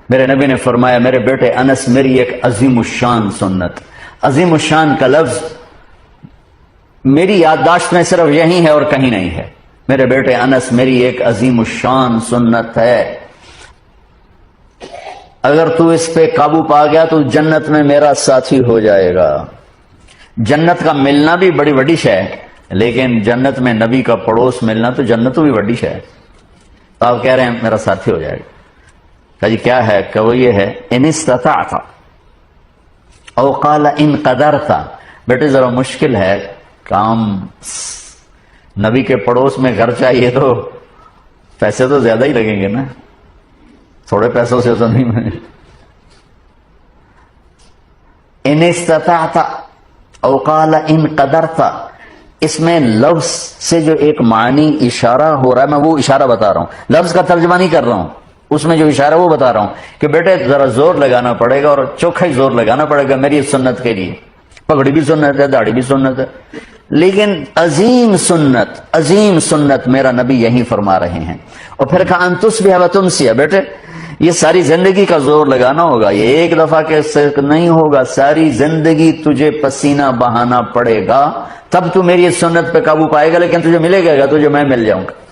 میرے نبی نے فرمایا میرے بیٹے انس میری ایک عظیم الشان سنت، عظیم الشان کا لفظ میری یادداشت میں صرف یہی ہے اور کہیں نہیں ہے، میرے بیٹے انس میری ایک عظیم الشان سنت ہے، اگر تو اس پہ قابو پا گیا تو جنت میں میرا ساتھی ہو جائے گا۔ جنت کا ملنا بھی بڑی بڑی شے ہے، لیکن جنت میں نبی کا پڑوس ملنا تو جنت بھی بڑی شے ہے۔ تو آپ کہہ رہے ہیں میرا ساتھی ہو جائے گا، کہا جی کیا ہے؟ کہ وہ یہ ہے ان استطاعت او قال ان قدرت، بیٹے ذرا مشکل ہے کام، نبی کے پڑوس میں گھر چاہیے تو پیسے تو زیادہ ہی لگیں گے نا، تھوڑے پیسوں سے تو نہیں ملے۔ ان استطاعت او قال ان قدرت، اس میں لفظ سے جو ایک معنی اشارہ ہو رہا ہے، میں وہ اشارہ بتا رہا ہوں، لفظ کا ترجمہ نہیں کر رہا ہوں، اس میں جو اشارہ وہ بتا رہا ہوں کہ بیٹے ذرا زور لگانا پڑے گا اور چوکھا ہی زور لگانا پڑے گا میری سنت کے لیے۔ پگڑی بھی سنت ہے، داڑھی بھی سنت ہے، لیکن عظیم سنت میرا نبی یہی فرما رہے ہیں۔ اور پھر کہا ان تصبح و تمسی، بیٹے یہ ساری زندگی کا زور لگانا ہوگا، یہ ایک دفعہ کے صرف نہیں ہوگا، ساری زندگی تجھے پسینہ بہانا پڑے گا، تب تو میری سنت پہ قابو پائے گا، لیکن تجھے ملے گا تجھے میں مل جاؤں گا۔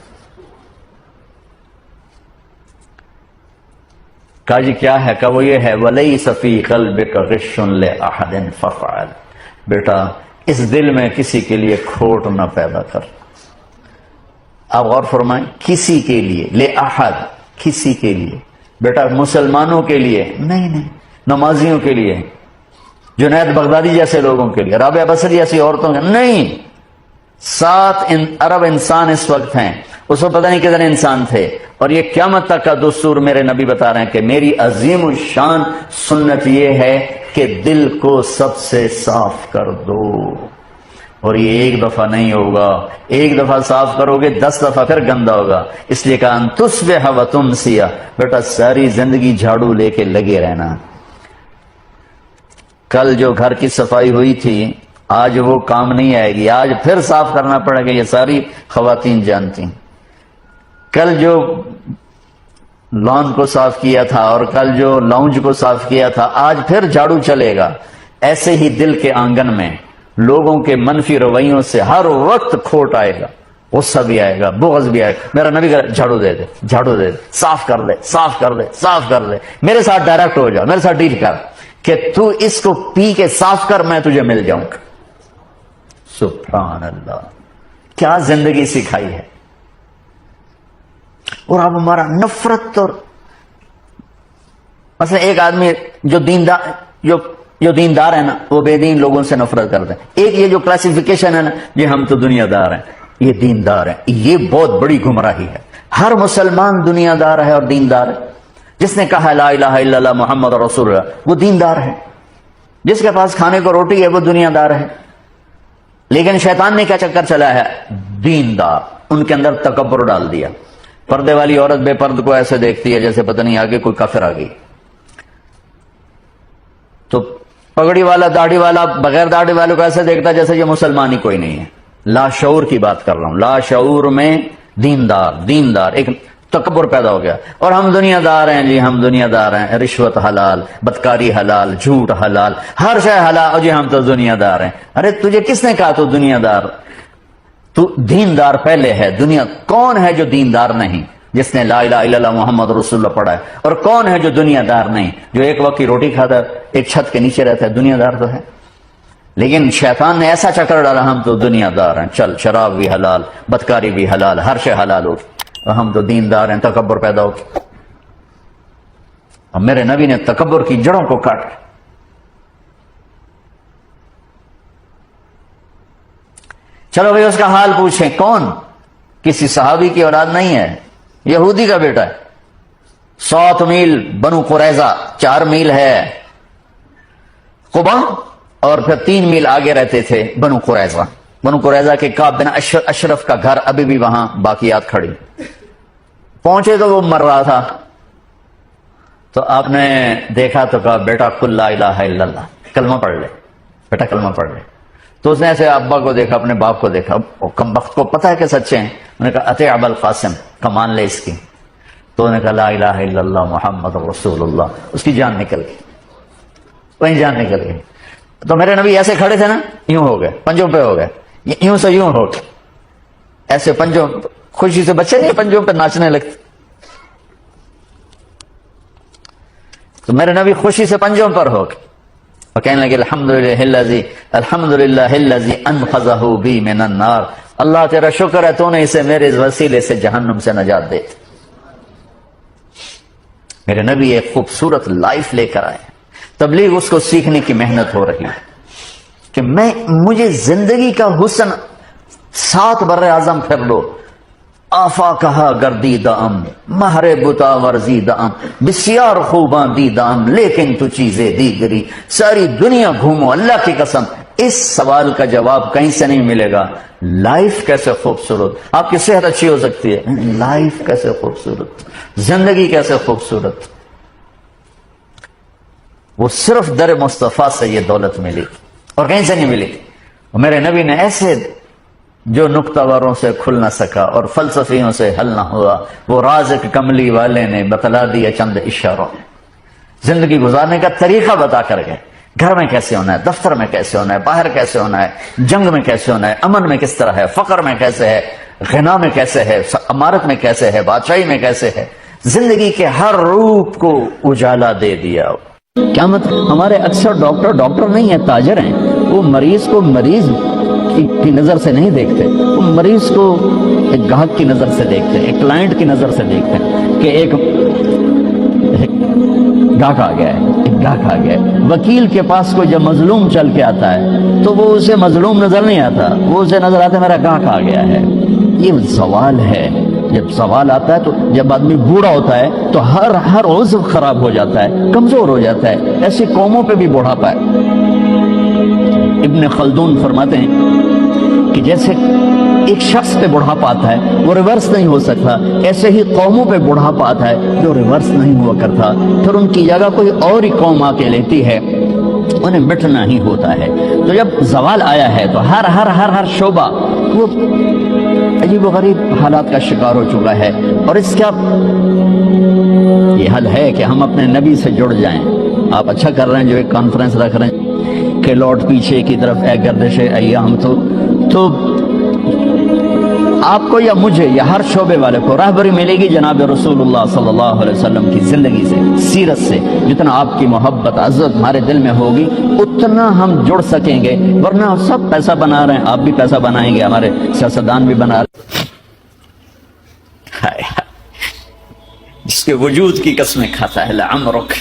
کہا جی کیا ہے؟ کہ وہ یہ ہے وَلَيْسَ فِي قَلْبِكَ غِشٌّ لِأَحَدٍ فَافْعَلْ، بیٹا اس دل میں کسی کے لیے کھوٹ نہ پیدا کر۔ آپ غور فرمائیں، کسی کے لیے، لِأَحَدٍ، کسی کے لیے، بیٹا مسلمانوں کے لیے نہیں، نمازیوں کے لیے، جنید بغدادی جیسے لوگوں کے لیے، رابعہ بصری جیسی عورتوں کے نہیں۔ 7 ارب انسان اس وقت ہیں، اس وقت پتہ نہیں کتنے انسان تھے، اور یہ قیامت تک کا دستور میرے نبی بتا رہے ہیں کہ میری عظیم الشان سنت یہ ہے کہ دل کو سب سے صاف کر دو، اور یہ ایک دفعہ نہیں ہوگا، ایک دفعہ صاف کرو گے 10 دفعہ پھر گندا ہوگا، اس لیے کہا ان تصبح و تمسی، بیٹا ساری زندگی جھاڑو لے کے لگے رہنا۔ کل جو گھر کی صفائی ہوئی تھی آج وہ کام نہیں آئے گی، آج پھر صاف کرنا پڑے گا، یہ ساری خواتین جانتی ہیں۔ کل جو لان کو صاف کیا تھا اور کل جو لاؤنج کو صاف کیا تھا آج پھر جھاڑو چلے گا۔ ایسے ہی دل کے آنگن میں لوگوں کے منفی رویوں سے ہر وقت کھوٹ آئے گا، غصہ بھی آئے گا، بغض بھی آئے گا۔ میرا نبی کہا جھاڑو دے دے، جھاڑو دے دے، صاف کر دے، صاف کر دے، صاف کر دے، میرے ساتھ ڈائریکٹ ہو جا، میرے ساتھ ڈیل کر کہ تو اس کو پی کے صاف کر، میں تجھے مل جاؤں گا۔ سبحان اللہ، کیا زندگی سکھائی ہے۔ اور اب ہمارا نفرت، اور مثلا ایک آدمی جو دیندار ہے نا وہ بے دین لوگوں سے نفرت کرتے ہیں۔ ایک یہ جو کلاسیفیکیشن ہے نا، یہ ہم تو دنیا دار ہیں، یہ دیندار ہیں، یہ بہت بڑی گمراہی ہے۔ ہر مسلمان دنیا دار ہے اور دیندار ہے۔ جس نے کہا لا الہ الا اللہ محمد رسول اللہ وہ دیندار ہے، جس کے پاس کھانے کو روٹی ہے وہ دنیا دار ہے۔ لیکن شیطان نے کیا چکر چلا ہے؟ دیندار، ان کے اندر تکبر ڈال دیا۔ پردے والی عورت بے پرد کو ایسے دیکھتی ہے جیسے پتہ نہیں آگے کوئی کافر آ گئی، تو پگڑی والا داڑھی والا بغیر داڑھی والے کو ایسے دیکھتا ہے جیسے یہ مسلمان ہی کوئی نہیں ہے۔ لا شعور کی بات کر رہا ہوں، لا شعور میں دیندار ایک تکبر پیدا ہو گیا۔ اور ہم دنیا دار ہیں جی، ہم دنیا دار ہیں، رشوت حلال، بدکاری حلال، جھوٹ حلال، ہر شے حلال، جی ہم تو دنیا دار ہیں۔ ارے تجھے کس نے کہا تو دنیا دار؟ تو دیندار پہلے ہے۔ دنیا کون ہے جو دیندار نہیں؟ جس نے لا الہ الا اللہ محمد رسول اللہ پڑھا ہے۔ اور کون ہے جو دنیا دار نہیں؟ جو ایک وقت کی روٹی کھاتا ہے، ایک چھت کے نیچے رہتا ہے، دنیا دار تو ہے۔ لیکن شیطان نے ایسا چکر ڈالا ہم تو دنیا دار ہیں، چل شراب بھی حلال، بدکاری بھی حلال، ہر شے حلال ہو، اور ہم تو دیندار ہیں، تکبر پیدا ہو۔ اور میرے نبی نے تکبر کی جڑوں کو کاٹ۔ چلو بھائی اس کا حال پوچھیں، کون؟ کسی صحابی کی اولاد نہیں ہے، یہودی کا بیٹا ہے۔ 7 میل بنو قریظہ، 4 میل ہے قبا، اور پھر 3 میل آگے رہتے تھے بنو قریظہ۔ بنو قریظہ کے کعب بن اشرف کا گھر ابھی بھی وہاں باقیات کھڑی۔ پہنچے تو وہ مر رہا تھا، تو آپ نے دیکھا تو کہا بیٹا قل لا الہ الا اللہ، کلمہ پڑھ لے بیٹا، کلمہ پڑھ لے۔ تو اس نے ایسے ابا کو دیکھا، اپنے باپ کو دیکھا، کم وقت کو پتہ ہے کہ سچے ہیں، انہوں نے کہا اطیع ابا القاسم، کا مان لے اس کی۔ تو انہوں نے کہا لا الہ الا اللہ محمد رسول اللہ، اس کی جان نکل گئی، وہیں جان نکل گئی۔ تو میرے نبی ایسے کھڑے تھے نا، یوں ہو گئے، پنجوں پہ ہو گئے، یوں سے یوں ہو گئے، ایسے پنجوں، خوشی سے بچے نہیں پنجوں پہ ناچنے لگتے، تو میرے نبی خوشی سے پنجوں پر ہو گئے اور کہنے لگے الحمدللہ الذی انقذہ بی من النار، اللہ تیرا شکر ہے تو نے اسے میرے وسیلے سے جہنم سے نجات دے دی۔ میرے نبی ایک خوبصورت لائف لے کر آئے، تبلیغ اس کو سیکھنے کی محنت ہو رہی ہے کہ مجھے زندگی کا حسن 7 بر اعظم پھر لو، آفا کہا گردی دام مہر بتا ورزی دام بسیار خوباں دی دام لیکن تو چیزیں دیگری، ساری دنیا گھومو اللہ کی قسم اس سوال کا جواب کہیں سے نہیں ملے گا۔ لائف کیسے خوبصورت، آپ کی صحت اچھی ہو سکتی ہے، لائف کیسے خوبصورت، زندگی کیسے خوبصورت، وہ صرف در مصطفیٰ سے یہ دولت ملی اور کہیں سے نہیں ملی۔ میرے نبی نے ایسے جو نکتہ وروں سے کھل نہ سکا اور فلسفیوں سے حل نہ ہوا، وہ راز ایک کملی والے نے بتلا دیا چند اشاروں، زندگی گزارنے کا طریقہ بتا کر گئے، گھر میں کیسے ہونا ہے، دفتر میں کیسے ہونا ہے، باہر کیسے ہونا ہے، جنگ میں کیسے ہونا ہے، امن میں کس طرح ہے، فقر میں کیسے ہے، غنا میں کیسے ہے، امارت میں کیسے ہے، بادشاہی میں کیسے ہے، زندگی کے ہر روپ کو اجالا دے دیا۔ کیا مطلب؟ ہمارے اکثر ڈاکٹر نہیں ہیں، تاجر ہیں، وہ مریض کو مریض کی نظر سے نہیں دیکھتے، وہ مریض کو ایک گاہک کی نظر سے دیکھتے ہیں، ایک کلائنٹ کی نظر سے دیکھتے ہیں کہ ایک گاہک آ گیا ہے، ایک گاہک آ گیا ہے۔ وکیل کے پاس کو جب مظلوم چل کے آتا ہے تو وہ اسے مظلوم نظر نہیں آتا، وہ اسے نظر آتا ہے میرا گاہک آ گیا ہے۔ یہ زوال ہے، جب زوال آتا ہے تو جب آدمی بوڑھا ہوتا ہے تو ہر عضو خراب ہو جاتا ہے، کمزور ہو جاتا ہے، ایسی قوموں پہ بھی بوڑھاپا ہے۔ ابن خلدون فرماتے ہیں کہ جیسے ایک شخص پہ بڑھاپا آتا ہے وہ ریورس نہیں ہو سکتا، ایسے ہی قوموں پہ بڑھاپا آتا ہے جو ریورس نہیں ہوا کرتا، پھر ان کی جگہ کوئی اور ہی قوم آ کے لیتی ہے، انہیں مٹنا ہی ہوتا ہے۔ تو جب زوال آیا ہے تو ہر شعبہ وہ عجیب و غریب حالات کا شکار ہو چکا ہے، اور اس کا یہ حل ہے کہ ہم اپنے نبی سے جڑ جائیں۔ آپ اچھا کر رہے ہیں جو ایک کانفرنس رکھ رہے ہیں کہ لوٹ پیچھے کی طرف اے گردش ایام، تو آپ کو یا مجھے یا ہر شعبے والے کو راہبری ملے گی جناب رسول اللہ صلی اللہ علیہ وسلم کی زندگی سے، سیرت سے۔ جتنا آپ کی محبت عزت ہمارے دل میں ہوگی اتنا ہم جڑ سکیں گے، ورنہ سب پیسہ بنا رہے ہیں، آپ بھی پیسہ بنائیں گے، ہمارے سیاستدان بھی بنا رہے ہیں۔ جس کے وجود کی قسمیں کھاتا ہے لعمرک،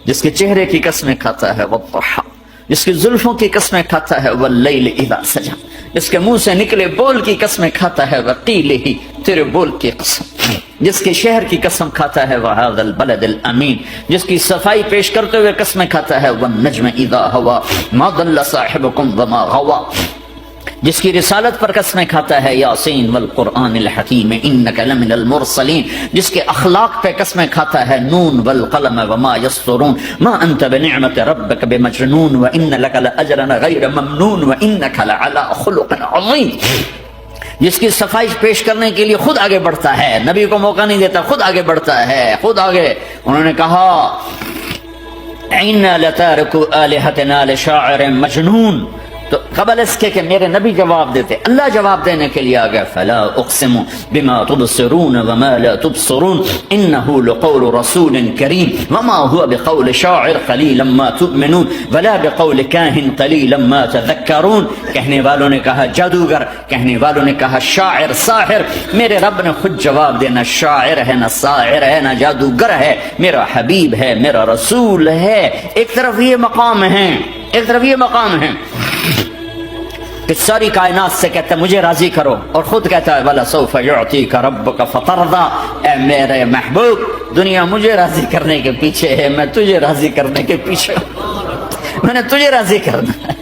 جس کے چہرے کی قسمیں کھاتا ہے والضحى، جس کی زلفوں کی قسمیں کھاتا ہے واللیل اذا سجى، جس کے منہ سے نکلے بول کی قسمیں کھاتا ہے وقیلہ، تیرے بول کی قسم، جس کے شہر کی قسم کھاتا ہے وہذا البلد الامین، جس کی صفائی پیش کرتے ہوئے قسمیں کھاتا ہے والنجم اذا هوى ما ضل صاحبكم وما غوى، جس کی رسالت پر قسمیں کھاتا ہے یاسین والقرآن الحکیم انک لمن المرسلین، جس کے اخلاق پہ قسمیں کھاتا ہے نون والقلم وما یسطرون ما انت بنعمت ربک بمجنون وان لک لاجرا غیر ممنون وانک لعلی خلق عظیم، جس کی صفائی پیش کرنے کے لیے خود آگے بڑھتا ہے، نبی کو موقع نہیں دیتا، خود آگے بڑھتا ہے، خود آگے۔ انہوں نے کہا اِنَّا لَتَارِكُ آلِهَتِنَا لِشَاعِرٍ مَجْنُونَ، تو قبل اس کے کہ میرے نبی جواب دیتے، اللہ جواب دینے کے لیے آگیا فلا اقسم بما تبصرون وما لا تبصرون انه لقول رسول کریم وما هو بقول شاعر قلیلا ما تؤمنون ولا بقول کاہن قلیلا ما تذکرون۔ کہنے والوں نے کہا جادوگر، کہنے والوں نے کہا شاعر ساحر، میرے رب نے خود جواب دینا شاعر ہے نہ ساحر ہے نہ جادوگر ہے، میرا حبیب ہے، میرا رسول ہے۔ ایک طرف یہ مقام ہے، ایک طرف یہ مقام ہے کہ ساری کائنات سے کہتا ہے مجھے راضی کرو، اور خود کہتا ہے وَلَسَوْفَ يُعْطِيكَ رَبُّكَ فَتَرْضَىٰ، اے میرے محبوب دنیا مجھے راضی کرنے کے پیچھے ہے، میں تجھے راضی کرنے کے پیچھے ہوں، میں نے تجھے راضی کرنا ہے۔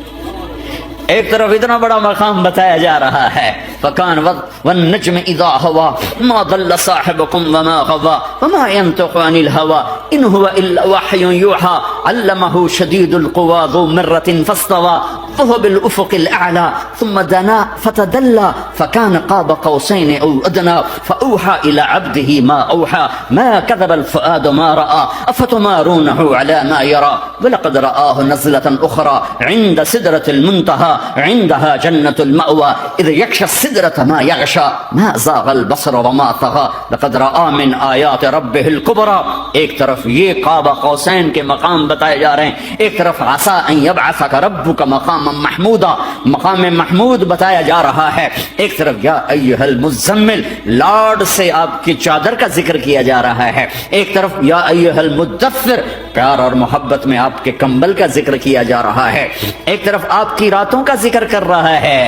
ایک طرف اتنا بڑا مقام بتایا جا رہا ہے فكان والنجم إذا هوى ما ضل صاحبكم وما غوى وما ينطق عن الهوى إن هو إلا وحي يوحى علمه شديد القوى ذو مرة فاستوى وهو بالأفق الأعلى ثم دنا فتدلى فكان قاب قوسين أو أدنى فأوحى إلى عبده ما أوحى ما كذب الفؤاد ما رأى أفتمارونه على ما يرى ولقد رآه نزلة أخرى عند سدرة المنتهى عندها جنة المأوى إذ يغشى السدرة ما يغشى ما زاغ البصر وما طغى لقد رآ من آیات ربه الكبرى. ایک طرف یہ قاب قوسین کے مقام بتائے جا رہے ہیں، ایک طرف عسى ان يبعثك ربك مقاما محمودا، مقام محمود بتایا جا رہا ہے، ایک طرف یا ایھا المزمل لارڈ سے آپ کی چادر کا ذکر کیا جا رہا ہے، ایک طرف یا ایھا المدثر پیار اور محبت میں آپ کے کمبل کا ذکر کیا جا رہا ہے، ایک طرف آپ کی راتوں کا ذکر کر رہا ہے،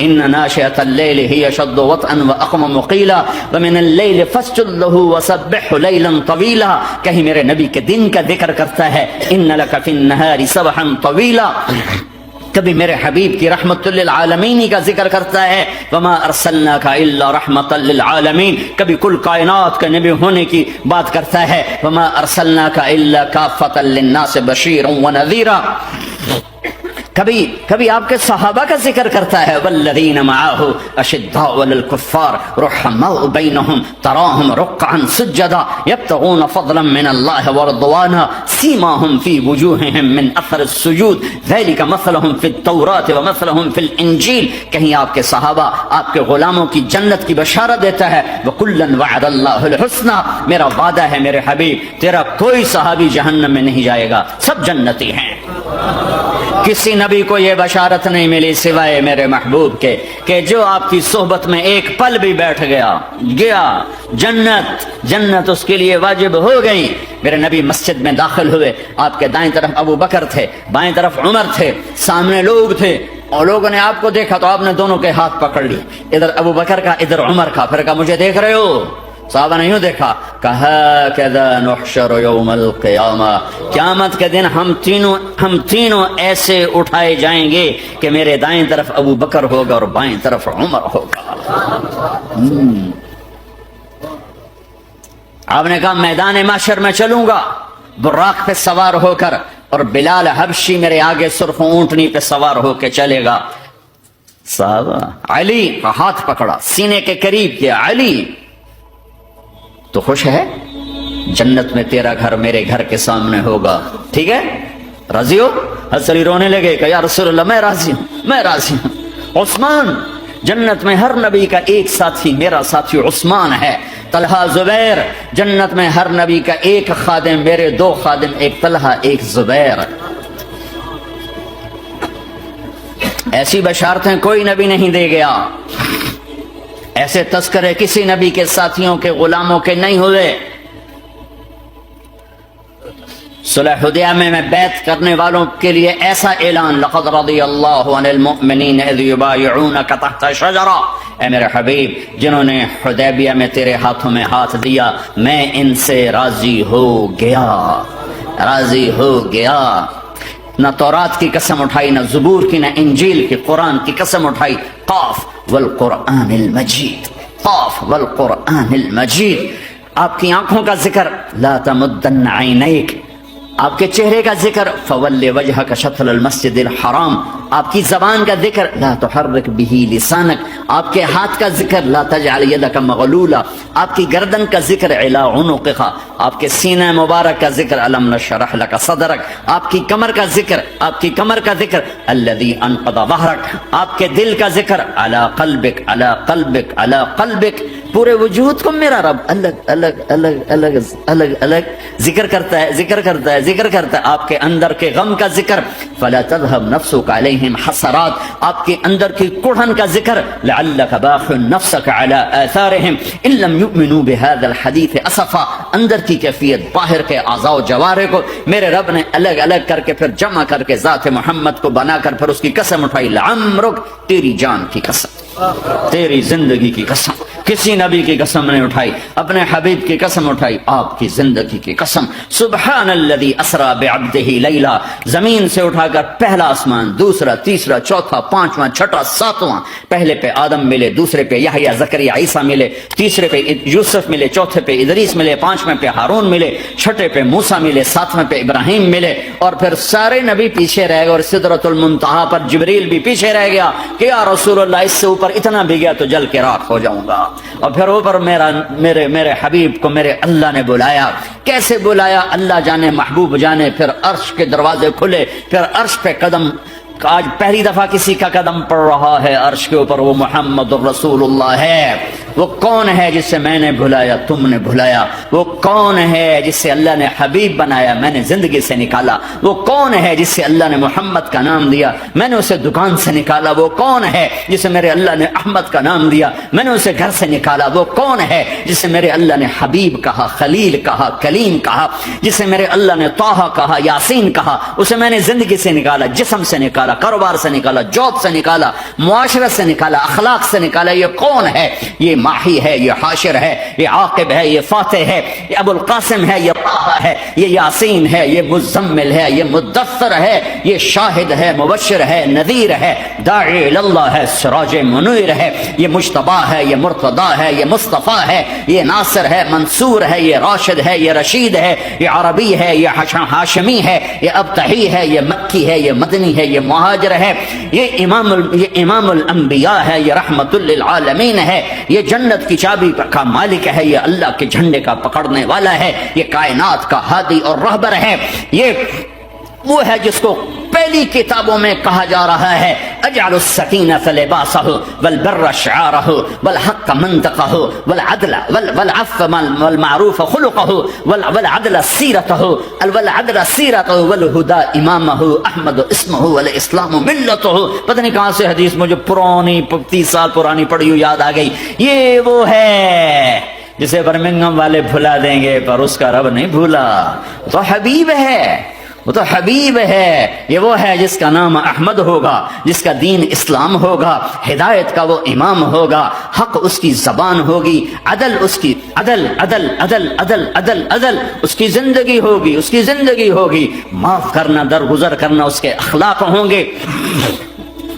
ان ناشئۃ اللیل ہی اشد وطئا واقوم مقیلا ومن اللیل فاسجد له وسبحه لیلا طویلا. کہیں میرے نبی کے دن کا ذکر کرتا ہے ان لک فی النہار سبحا طویلا، کبھی میرے حبیب کی رحمت للعالمین کا ذکر کرتا ہے وما ارسلناک الا رحمتا للعالمین، کبھی کل کائنات کے نبی ہونے کی بات کرتا ہے وما ارسلناک الا کافۃ للناس بشیرا ونذیرا، کبھی آپ کے صحابہ کا ذکر کرتا ہے والذین معه اشداء علی الکفار رحماء بینہم تراہم رکعا سجدا یبتغون فضلا من اللہ ورضوانا سیماہم فی وجوہہم من اثر السجود ذلک مثلہم فی التوراۃ ومثلہم فی الانجیل. کہیں آپ کے صحابہ آپ کے غلاموں کی جنت کی بشارت دیتا ہے وکلا وعد اللہ الحسنى، میرا وعدہ ہے میرے حبیب تیرا کوئی صحابی جہنم میں نہیں جائے گا، سب جنتی ہیں. کسی نبی کو یہ بشارت نہیں ملی سوائے میرے محبوب کے کہ جو آپ کی صحبت میں ایک پل بھی بیٹھ گیا جنت اس کے لیے واجب ہو گئی. میرے نبی مسجد میں داخل ہوئے، آپ کے دائیں طرف ابو بکر تھے، بائیں طرف عمر تھے، سامنے لوگ تھے، اور لوگوں نے آپ کو دیکھا تو آپ نے دونوں کے ہاتھ پکڑ لی، ادھر ابو بکر کا ادھر عمر کا، پھر کہا مجھے دیکھ رہے ہو؟ صحابہ نے یوں دیکھا، کہا کذا نحشر یوم القیامہ، قیامت کے دن ہم تینوں ایسے اٹھائے جائیں گے کہ میرے دائیں طرف ابو بکر ہوگا اور بائیں طرف عمر ہوگا. آپ نے کہا میدان محشر میں چلوں گا براق پہ سوار ہو کر، اور بلال حبشی میرے آگے سرخ اونٹنی پہ سوار ہو کے چلے گا. صحابہ علی کا ہاتھ پکڑا، سینے کے قریب کیا، علی تو خوش ہے؟ جنت میں تیرا گھر میرے گھر کے سامنے ہوگا، ٹھیک ہے؟ راضی ہو؟ حضرت علی رونے لگے کہ یا رسول اللہ میں راضی ہوں. عثمان، جنت میں ہر نبی کا ایک ساتھی میرا ساتھی عثمان ہے. طلحہ، زبیر، جنت میں ہر نبی کا ایک خادم میرے دو خادم، ایک طلحہ ایک زبیر. ایسی بشارتیں کوئی نبی نہیں دے گیا، ایسے تذکرے کسی نبی کے ساتھیوں کے غلاموں کے نہیں ہوئے. صلح حدیبیہ میں بیعت کرنے والوں کے لیے ایسا اعلان لقد رضی اللہ عن المؤمنین اذ یبایعونک تحت شجرہ، اے میرے حبیب جنہوں نے حدیبیہ میں تیرے ہاتھوں میں ہاتھ دیا میں ان سے راضی ہو گیا. نہ تورات کی قسم اٹھائی، نہ زبور کی، نہ انجیل کی، قرآن کی قسم اٹھائی. قاف والقرآن المجید، قاف والقرآن المجید. آپ کی آنکھوں کا ذکر لا تمدن عینیک، آپ کے چہرے کا ذکر فول وجہک شطر المسجد الحرام، آپ کی زبان کا ذکر لا تحرک بہ لسانک، آپ کے ہاتھ کا ذکر لا تجعل یدک مغلولہ، آپ کی گردن کا ذکر علی عنقک، آپ کے سینہ مبارک کا ذکر الم نشرح لک صدرک، آپ کی کمر کا ذکر الذی انقض ظہرک، آپ کے دل کا ذکر علی قلبک علی قلبک علی قلبک. پورے وجود کو میرا رب الگ الگ الگ الگ الگ الگ ذکر کرتا ہے. آپ کے اندر کے غم کا ذکر فلا تذهب نفسك عليهم حسرات، آپ کے اندر کی کڑھن کا ذکر لعلك باخع نفسك على آثارهم ان لم يؤمنوا بهذا الحديث اسفا. اندر کی کیفیت باہر کے اعضاء و جوارح کو میرے رب نے الگ الگ کر کے پھر جمع کر کے ذات محمد کو بنا کر پھر اس کی قسم اٹھائی لعمرک، تیری جان کی قسم. تیری زندگی کی قسم، کسی نبی کی قسم نہیں اٹھائی، اپنے حبیب کی قسم اٹھائی، آپ کی زندگی کی قسم۔ سبحان الذی اسری بعبدہ لیلا، زمین سے اٹھا کر پہلا آسمان، دوسرا، تیسرا، چوتھا، پانچواں، چھٹا، ساتواں، پہلے پہ آدم ملے، دوسرے پہ یحییٰ، زکریا، عیسیٰ ملے، تیسرے پہ یوسف ملے، چوتھے پہ ادریس ملے، پانچویں پہ ہارون ملے، چھٹے پہ موسیٰ ملے، ساتویں پہ ابراہیم ملے، اور پھر سارے نبی پیچھے رہ گئے، اور سدرۃ المنتہا پر جبریل بھی پیچھے رہ گیا کہ یا رسول اللہ اس سے اوپر اتنا بھی گیا تو جل کے راکھ ہو جاؤں گا۔ اور پھر اوپر میرے حبیب کو میرے اللہ نے بلایا، کیسے بلایا اللہ جانے، محبوب جانے، پھر عرش کے دروازے کھلے، پھر عرش پہ قدم، آج پہلی دفعہ کسی کا قدم پڑ رہا ہے عرش کے اوپر، وہ محمد الرسول اللہ ہے۔ وہ کون ہے جسے میں نے بلایا، تم نے بلایا؟ وہ کون ہے جسے اللہ نے حبیب بنایا، میں نے زندگی سے نکالا؟ وہ کون ہے جسے اللہ نے محمد کا نام دیا، میں نے اسے دکان سے نکالا؟ وہ کون ہے جسے میرے اللہ نے احمد کا نام دیا، میں نے اسے گھر سے نکالا؟ وہ کون ہے جسے میرے اللہ نے حبیب کہا، خلیل کہا، کلیم کہا، جسے میرے اللہ نے طٰہٰ کہا، یاسین کہا؟ اسے میں نے زندگی سے نکالا، جسم سے نکالا، کاروبار سے نکالا، جاب سے نکالا، معاشرت سے نکالا، اخلاق سے نکالا۔ یہ کون ہے؟ یہ ماہی ہے، یہ حاشر ہے، یہ عاقب ہے، یہ فاتح ہے، یہ ابو القاسم ہے، یہ طٰہٰ ہے، یہ یاسین ہے، یہ مزمل ہے، یہ مدثر ہے، یہ شاہد ہے، مبشر ہے، نذیر ہے، داعی اللہ ہے، سراج منیر ہے، یہ مجتبیٰ ہے، یہ مرتضیٰ ہے، یہ مصطفیٰ ہے، یہ ناصر ہے، منصور ہے، یہ راشد ہے، یہ رشید ہے، یہ عربی ہے، یہ ہاشمی ہے، یہ ابتحی ہے، یہ مکی ہے، یہ مدنی ہے، یہ مہاجر ہے، یہ امام الانبیاء ہے، یہ رحمت للعالمین ہے، یہ جنت کی چابی کا مالک ہے، یہ اللہ کے جھنڈے کا پکڑنے والا ہے، یہ کائنات کا ہادی اور رہبر ہے، یہ وہ ہے جس کو پہلی کتابوں میں کہا جا رہا ہے اجعل السکینۃ لباسہ والبر شعارہ والحق منطقہ والعدل والعفو والمعروف خلقہ والعدل سیرتہ والہدى امامہ احمد اسمہ والاسلام ملتہ۔ پتہ نہیں کہاں سے حدیث مجھے پرانی 30 سال پرانی پڑھی ہوئی یاد آ گئی۔ یہ وہ ہے جسے برمنگھم والے بھلا دیں گے پر اس کا رب نہیں بھولا، تو حبیب ہے، وہ تو حبیب ہے۔ یہ وہ ہے جس کا نام احمد ہوگا، جس کا دین اسلام ہوگا، ہدایت کا وہ امام ہوگا، حق اس کی زبان ہوگی، عدل اس کی عدل عدل عدل عدل عدل عدل اس کی زندگی ہوگی، اس کی زندگی ہوگی، معاف کرنا، درگزر کرنا اس کے اخلاق ہوں گے،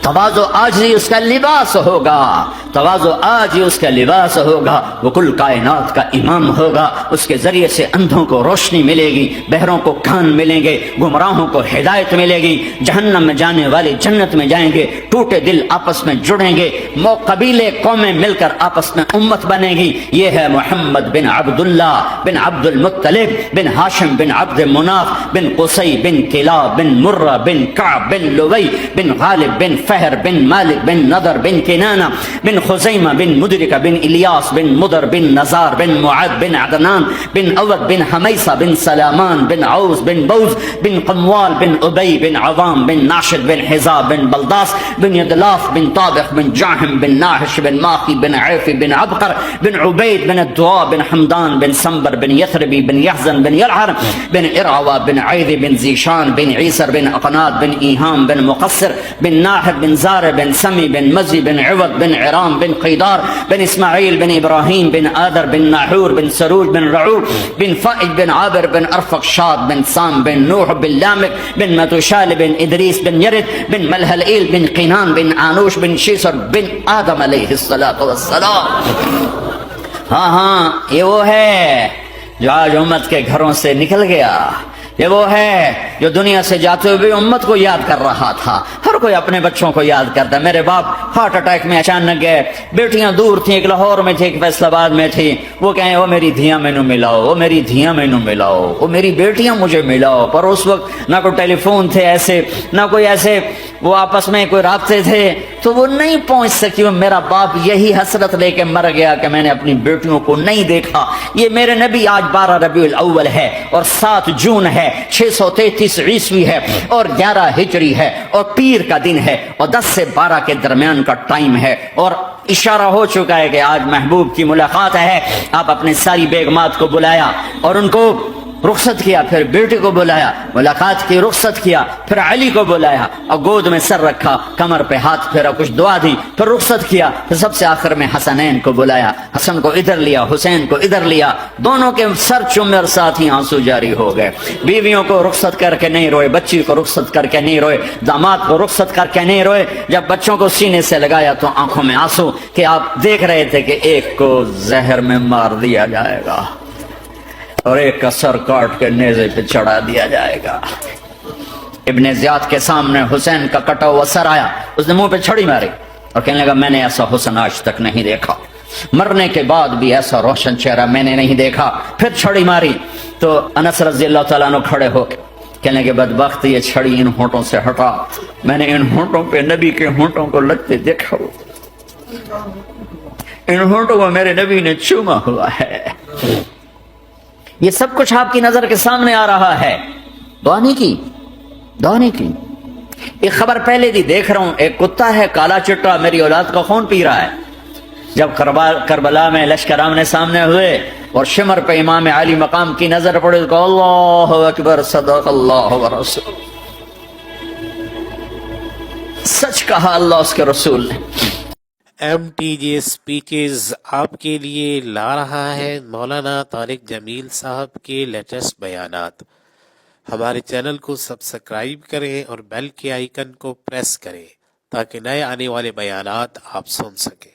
تواضع عاجزی اس کا لباس ہوگا، تواضع عاجزی اس کا لباس ہوگا، وہ کل کائنات کا امام ہوگا، اس کے ذریعے سے اندھوں کو روشنی ملے گی، بہروں کو کان ملیں گے، گمراہوں کو ہدایت ملے گی، جہنم میں جانے والے جنت میں جائیں گے، ٹوٹے دل آپس میں جڑیں گے، قبیلے قومیں مل کر آپس میں امت بنے گی۔ یہ ہے محمد بن عبداللہ بن عبد المطلب بن ہاشم بن عبد مناف بن قصی بن کلاب بن مرہ بن کعب بن لوی بن غالب بن فہر بن مالک بن نضر بن کنانہ بن خزیمہ بن مدرکہ بن الیاس بن مدر بن نزار بن معد بن عدنان بن اود بن حمیسہ بن سلامان بن عوز بن بوز بن قموال بن ابی بن عوام بن ناشد بن حزاب بن بلداس بن یدلاف بن طابخ بن جاہم بن ناحش بن ماقی بن عیفی بن عبقر بن عبید بن الدعاء بن حمدان بن سنبر بن یثربی بن یحزن بن یلعر بن ارعوى بن عیدی بن زیشان بن عیسر بن اقناد بن ایہام بن مقصر بن ناحد بن زار بن سمی بن مزی بن عوض بن عرام بن قیدار بن اسماعیل بن ابراہیم بن آدر بن ناحور بن سروج بن رعور بن فائج بن عابر بن ارفقشاد بن سام بن نوح بن لامک بن متوشال بن ادریس بن یرد بن ملحلئیل بن قینان بن آنوش بن شیسر بن آدم علیہ السلام۔ ہاں یہ وہ ہے جو آج امت کے گھروں سے نکل گیا، یہ وہ ہے جو دنیا سے جاتے ہوئے امت کو یاد کر رہا تھا۔ ہر کوئی اپنے بچوں کو یاد کرتا ہے۔ میرے باپ ہارٹ اٹیک میں اچانک گئے، بیٹیاں دور تھیں، ایک لاہور میں تھی، ایک فیصل آباد میں تھی، وہ کہیں وہ میری دھیاں مینو ملاؤ، وہ میری دھیاں مینو ملاؤ، وہ میری بیٹیاں مجھے ملاؤ۔ پر اس وقت نہ کوئی ٹیلی فون تھے ایسے، نہ کوئی ایسے وہ آپس میں کوئی رابطے تھے، تو وہ نہیں پہنچ سکی۔ میرا باپ یہی حسرت لے کے مر گیا کہ میں نے اپنی بیٹیوں کو نہیں دیکھا۔ یہ میرے نبی آج 12 ربیع الاول ہے اور 7 جون ہے، 633 عیسوی ہے اور 11 ہجری ہے اور پیر کا دن ہے اور 10 سے 12 کے درمیان کا ٹائم ہے، اور اشارہ ہو چکا ہے کہ آج محبوب کی ملاقات ہے۔ آپ اپنے ساری بیگمات کو بلایا اور ان کو رخصت کیا، پھر بیٹے کو بلایا، ملاقات کی، رخصت کیا، پھر علی کو بلایا اور گود میں سر رکھا، کمر پہ ہاتھ پھیرا، کچھ دعا دی، پھر رخصت کیا، پھر سب سے آخر میں حسنین کو بلایا، حسن کو ادھر لیا، حسین کو ادھر لیا، دونوں کے سر چومے اور ساتھ ہی آنسو جاری ہو گئے۔ بیویوں کو رخصت کر کے نہیں روئے، بچی کو رخصت کر کے نہیں روئے، داماد کو رخصت کر کے نہیں روئے، جب بچوں کو سینے سے لگایا تو آنکھوں میں آنسو کہ آپ دیکھ رہے تھے کہ ایک کو زہر میں مار دیا جائے گا اور ایک کا سر کاٹ کے نیزے پہ چڑھا دیا جائے گا۔ ابن زیاد کے سامنے حسین کا کٹا ہوا سر آیا، اس نے منہ پہ چھڑی ماری اور کہنے لگا میں نے ایسا حسن آج تک نہیں دیکھا، مرنے کے بعد بھی ایسا روشن چہرہ میں نے نہیں دیکھا۔ پھر چھڑی ماری تو انس رضی اللہ تعالیٰ عنہ کھڑے ہو کے کہنے کہ بدبخت یہ چھڑی ان ہونٹوں سے ہٹا، میں نے ان ہونٹوں پہ نبی کے ہونٹوں کو لگتے دیکھا، ان ہونٹوں کو میرے نبی نے چوما ہوا ہے۔ یہ سب کچھ آپ کی نظر کے سامنے آ رہا ہے، دعا نہیں کی، دعا نہیں کی۔ ایک خبر پہلے دی دیکھ رہا ہوں، ایک کتا ہے کالا چٹا میری اولاد کا خون پی رہا ہے۔ جب کربلا میں لشکر آمنے سامنے ہوئے اور شمر پہ امام علی مقام کی نظر پڑے تو اللہ اکبر، صدق اللہ ورسول، سچ کہا اللہ اس کے رسول نے۔ MTJ اسپیچز آپ کے لیے لا رہا ہے مولانا طارق جمیل صاحب کے لیٹسٹ بیانات۔ ہمارے چینل کو سبسکرائب کریں اور بیل کے آئیکن کو پریس کریں تاکہ نئے آنے والے بیانات آپ سن سکیں۔